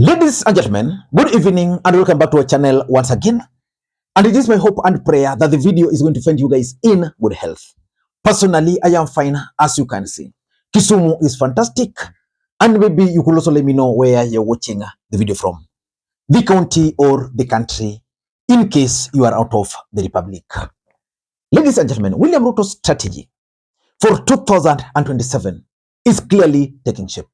Ladies and gentlemen, good evening and welcome back to our channel once again. And it is my hope and prayer that the video is going to find you guys in good health. Personally, I am fine, as you can see. Kisumu is fantastic. And maybe you could also let me know where you're watching the video from. The county or the country, in case you are out of the republic. Ladies and gentlemen, William Ruto's strategy for 2027 is clearly taking shape.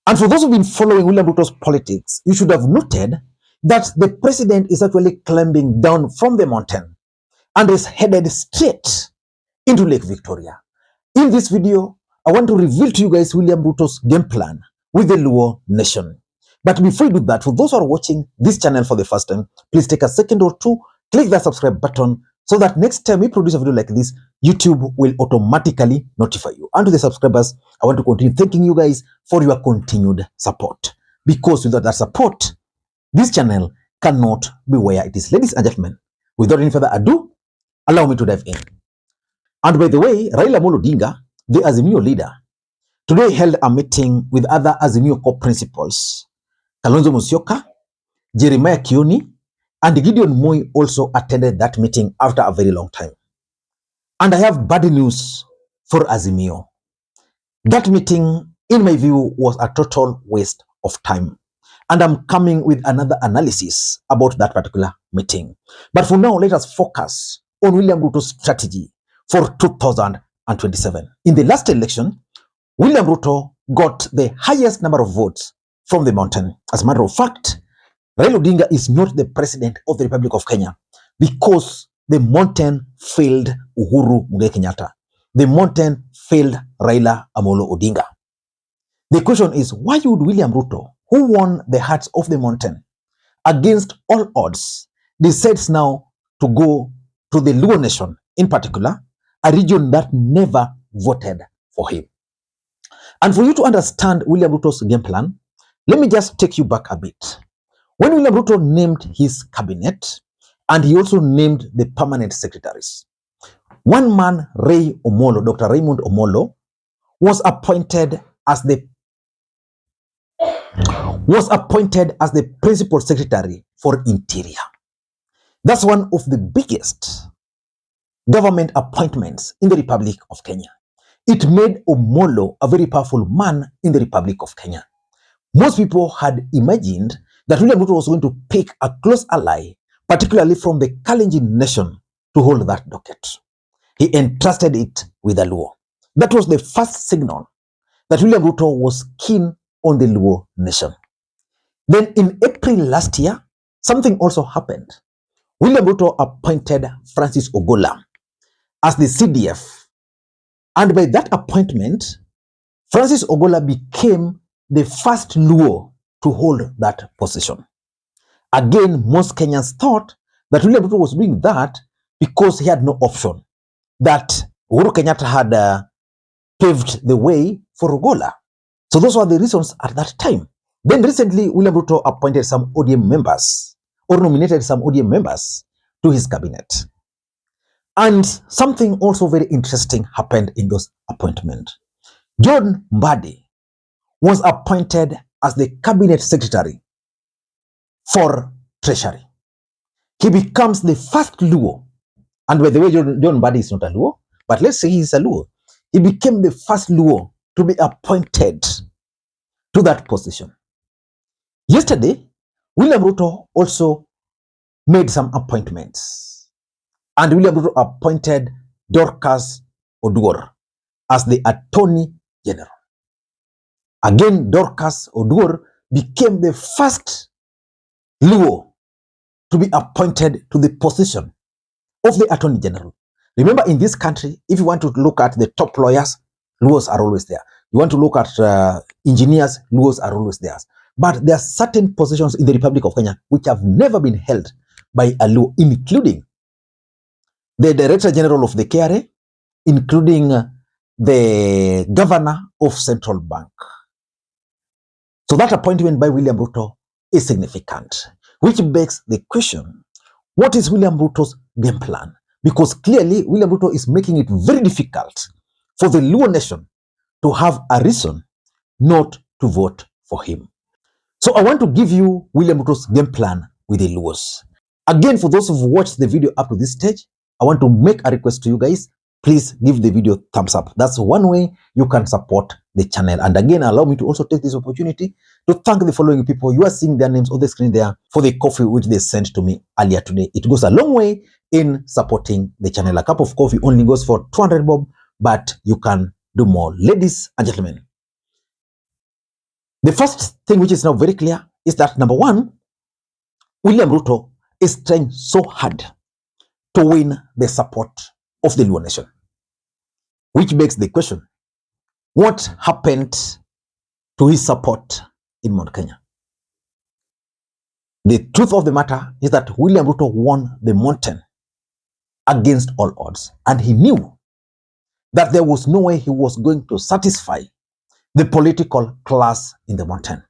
And for those who've been following William Ruto's politics, you should have noted that the president is actually climbing down from the mountain and is headed straight into Lake Victoria. In this video, I want to reveal to you guys William Ruto's game plan with the Luo nation. But before you do that, for those who are watching this channel for the first time, please take a second or two, click that subscribe button so that next time we produce a video like this, YouTube will automatically notify you. And to the subscribers, I want to continue thanking you guys for your continued support. Because without that support, this channel cannot be where it is. Ladies and gentlemen, without any further ado, allow me to dive in. And by the way, Raila Odinga, the Azimio leader, today held a meeting with other Azimio core principals. Kalonzo Musyoka, Jeremiah Kioni, and Gideon Moi also attended that meeting after a very long time. And I have bad news for Azimio. That meeting, in my view, was a total waste of time. And I'm coming with another analysis about that particular meeting. But for now, let us focus on William Ruto's strategy for 2027. In the last election, William Ruto got the highest number of votes from the mountain. As a matter of fact, Raila Odinga is not the president of the Republic of Kenya because the mountain failed Uhuru Kenyatta. The mountain failed Raila Amolo Odinga. The question is, why would William Ruto, who won the hearts of the mountain against all odds, decides now to go to the Luo nation, in particular, a region that never voted for him? And for you to understand William Ruto's game plan, let me just take you back a bit. When William Ruto named his cabinet, and he also named the permanent secretaries, one man, Dr. Raymond Omolo, was appointed as the principal secretary for Interior. That's one of the biggest government appointments in the Republic of Kenya. It made Omolo a very powerful man in the Republic of Kenya. Most people had imagined that William Ruto was going to pick a close ally, particularly from the Kalenjin nation, to hold that docket. He entrusted it with the Luo. That was the first signal that William Ruto was keen on the Luo nation. Then in April last year, something also happened. William Ruto appointed Francis Ogola as the CDF. And by that appointment, Francis Ogola became the first Luo to hold that position. Again, most Kenyans thought that William Ruto was doing that because he had no option, that Uhuru Kenyatta had paved the way for Ogola. So those were the reasons at that time. Then recently, William Ruto appointed some ODM members, or nominated some ODM members to his cabinet. And something also very interesting happened in those appointments. John Mbadi was appointed as the cabinet secretary for Treasury. He becomes the first Luo. And by the way, John Mbadi is not a Luo, but let's say he's a Luo. He became the first Luo to be appointed to that position. Yesterday, William Ruto also made some appointments. And William Ruto appointed Dorcas Oduor as the Attorney General. Again, Dorcas Oduor became the first Luo to be appointed to the position of the Attorney General. Remember, in this country, if you want to look at the top lawyers, Luos are always there. You want to look at engineers, Luos are always there. But there are certain positions in the Republic of Kenya which have never been held by a Luo, including the Director General of the KRA, including the Governor of Central Bank. So that appointment by William Ruto is significant, which begs the question, what is William Ruto's game plan? Because clearly William Ruto is making it very difficult for the Luo nation to have a reason not to vote for him. So I want to give you William Ruto's game plan with the Luos. Again, for those who've watched the video up to this stage, I want to make a request to you guys. Please give the video thumbs up. That's one way you can support the channel. And again, allow me to also take this opportunity to thank the following people. You are seeing their names on the screen there for the coffee which they sent to me earlier today. It goes a long way in supporting the channel. A cup of coffee only goes for 200 bob, but you can do more. Ladies and gentlemen, the first thing which is now very clear is that number one, William Ruto is trying so hard to win the support of the Luo nation, which begs the question, what happened to his support in Mount Kenya? The truth of the matter is that William Ruto won the mountain against all odds, and he knew that there was no way he was going to satisfy the political class in the mountain.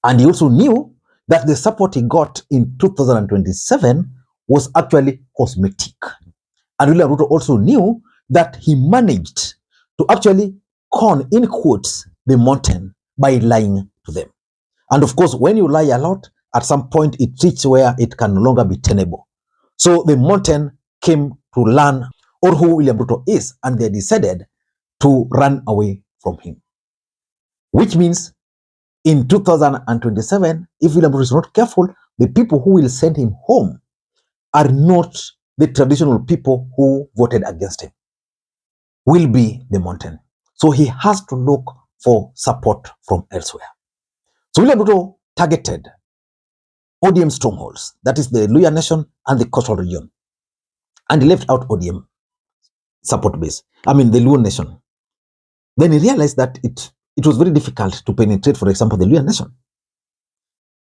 And he also knew that the support he got in 2027 was actually cosmetic. And William Ruto also knew that he managed to actually con, in quotes, the mountain by lying to them. And of course, when you lie a lot, at some point it reaches where it can no longer be tenable. So the mountain came to learn or who William Ruto is, and they decided to run away from him. Which means in 2027, if William Ruto is not careful, the people who will send him home are not the traditional people who voted against him, will be the mountain. So he has to look for support from elsewhere. So William Ruto targeted ODM strongholds, that is the Luya Nation and the Coastal Region, and he left out ODM support base, the Luo Nation. Then he realized that it was very difficult to penetrate, for example, the Luya Nation.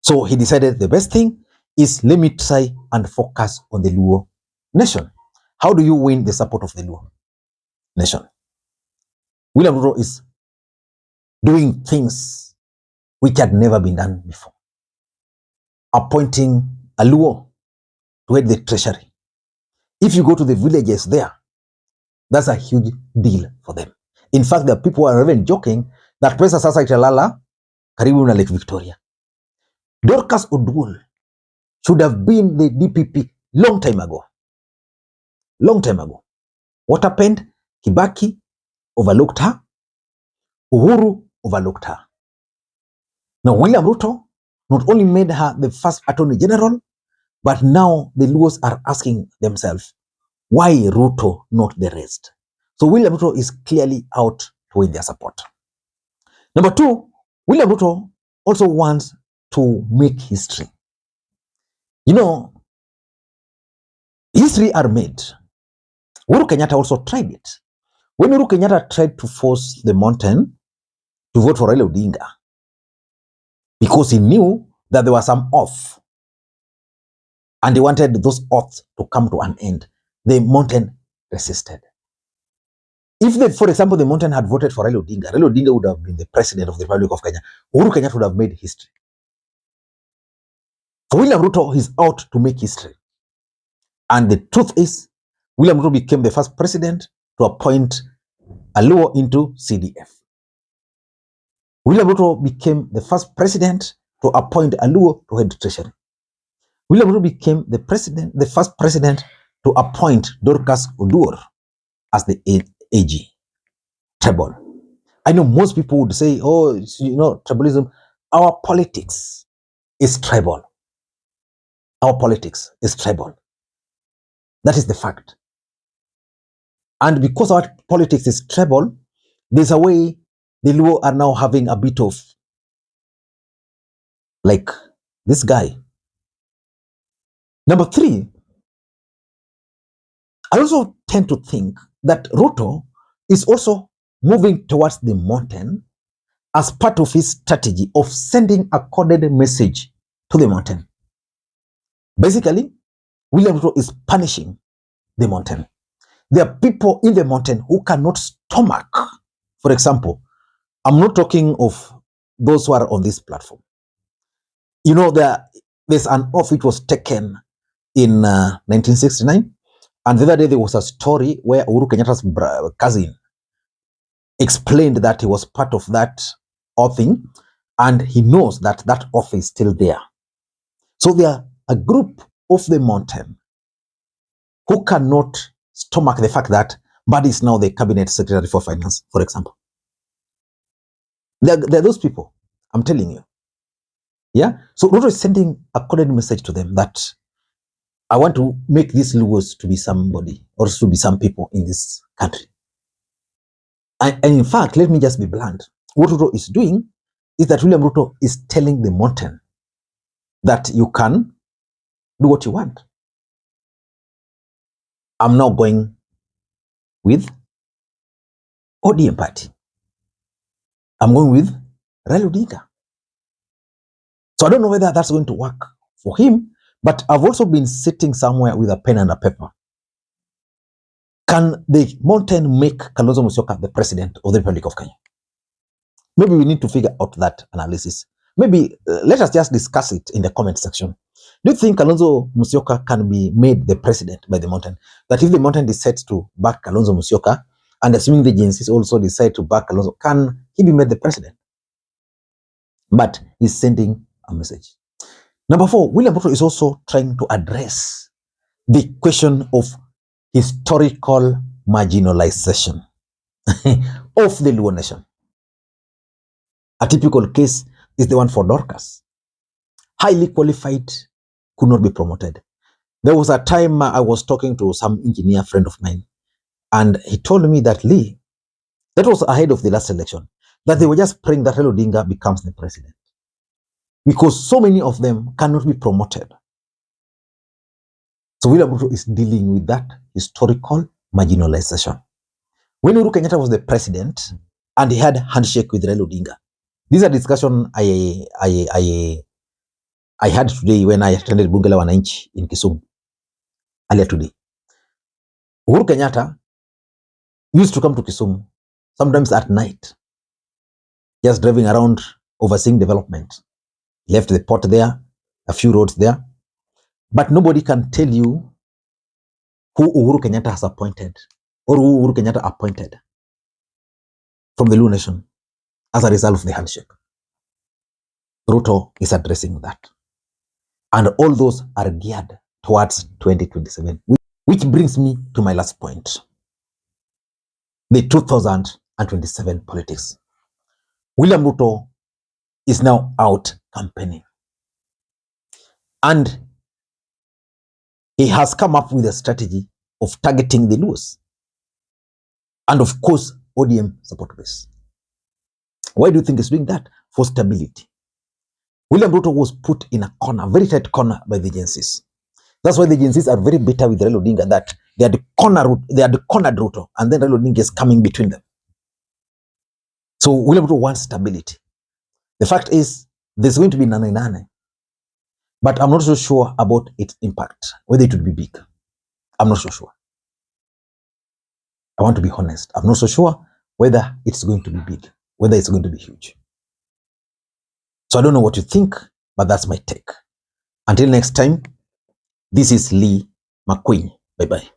So he decided the best thing is let me try and focus on the Luo Nation. How do you win the support of the Luo Nation? William Ruto is doing things which had never been done before. Appointing a Luo to head the treasury. If you go to the villages there, that's a huge deal for them. In fact, there are people who are even joking that pesa sasa italala karibu na Lake Victoria. Dorcas Oduol should have been the DPP long time ago. Long time ago. What happened? Kibaki overlooked her. Uhuru overlooked her. Now, William Ruto not only made her the first Attorney General, but now the Luos are asking themselves, why Ruto, not the rest? So William Ruto is clearly out to win their support. Number two, William Ruto also wants to make history. You know, history are made. Uhuru Kenyatta also tried it. When Uhuru Kenyatta tried to force the mountain to vote for Raila Odinga, because he knew that there was some oath, and he wanted those oaths to come to an end, the mountain resisted. If, for example, the mountain had voted for Raila Odinga would have been the president of the Republic of Kenya. Uhuru Kenyatta would have made history. For William Ruto, he's out to make history. And the truth is, William Ruto became the first president to appoint a Luo into CDF. William Ruto became the first president to appoint a Luo to head the treasury. William Ruto became the first president to appoint Dorcas Oduor as the AG. Tribal. I know most people would say, oh, tribalism. Our politics is tribal. Our politics is tribal. That is the fact. And because our politics is tribal, there's a way the Luo are now having a bit of, like, this guy. Number three, I also tend to think that Ruto is also moving towards the mountain as part of his strategy of sending a coded message to the mountain. Basically, William Ruto is punishing the mountain. There are people in the mountain who cannot stomach. For example, I'm not talking of those who are on this platform. You know, there's an oath which was taken in 1969, and the other day there was a story where Uhuru Kenyatta's cousin explained that he was part of that oathing, and he knows that that offer is still there. So they are a group of the mountain who cannot stomach the fact that Mbadi is now the cabinet secretary for finance, for example. They're those people, I'm telling you. Yeah. So Ruto is sending a coded message to them that I want to make these Luos to be somebody or to be some people in this country. And in fact, let me just be blunt. What Ruto is doing is that William Ruto is telling the mountain that you can do what you want. I'm now going with ODM party. I'm going with Raila Odinga. So I don't know whether that's going to work for him, but I've also been sitting somewhere with a pen and a paper. Can the mountain make Kalonzo Musyoka the president of the Republic of Kenya? Maybe we need to figure out that analysis. Maybe let us just discuss it in the comment section. Do you think Kalonzo Musyoka can be made the president by the mountain? That if the mountain decides to back Kalonzo Musyoka, and assuming the agencies also decide to back Kalonzo, can he be made the president? But he's sending a message. Number 4, William Ruto is also trying to address the question of historical marginalization of the Luo nation. A typical case is the one for Dorcas. Highly qualified, could not be promoted. There was a time I was talking to some engineer friend of mine, and he told me that Lee, that was ahead of the last election, that they were just praying that Raila Odinga becomes the president, because so many of them cannot be promoted. So William Ruto is dealing with that historical marginalization. When Uhuru Kenyatta was the president and he had handshake with Raila Odinga, these are discussion I had today when I attended Bunge la Wananchi in Kisumu earlier today. Uhuru Kenyatta used to come to Kisumu sometimes at night, just driving around overseeing development. He left the port there, a few roads there, but nobody can tell you who Uhuru Kenyatta has appointed or who Uhuru Kenyatta appointed from the Luo nation as a result of the handshake. Ruto is addressing that. And all those are geared towards 2027. Which brings me to my last point. The 2027 politics. William Ruto is now out campaigning. And he has come up with a strategy of targeting the Luos. And of course, ODM support base. Why do you think he's doing that? For stability. William Ruto was put in a corner, very tight corner by the agencies. That's why the agencies are very bitter with Raila Odinga, that they are the cornered Ruto, and then Raila Odinga is coming between them. So William Ruto wants stability. The fact is, there's going to be nane, but I'm not so sure about its impact, whether it would be big. I'm not so sure. I want to be honest. I'm not so sure whether it's going to be big, whether it's going to be huge. So I don't know what you think, but that's my take. Until next time, this is Lee Makwiny. Bye-bye.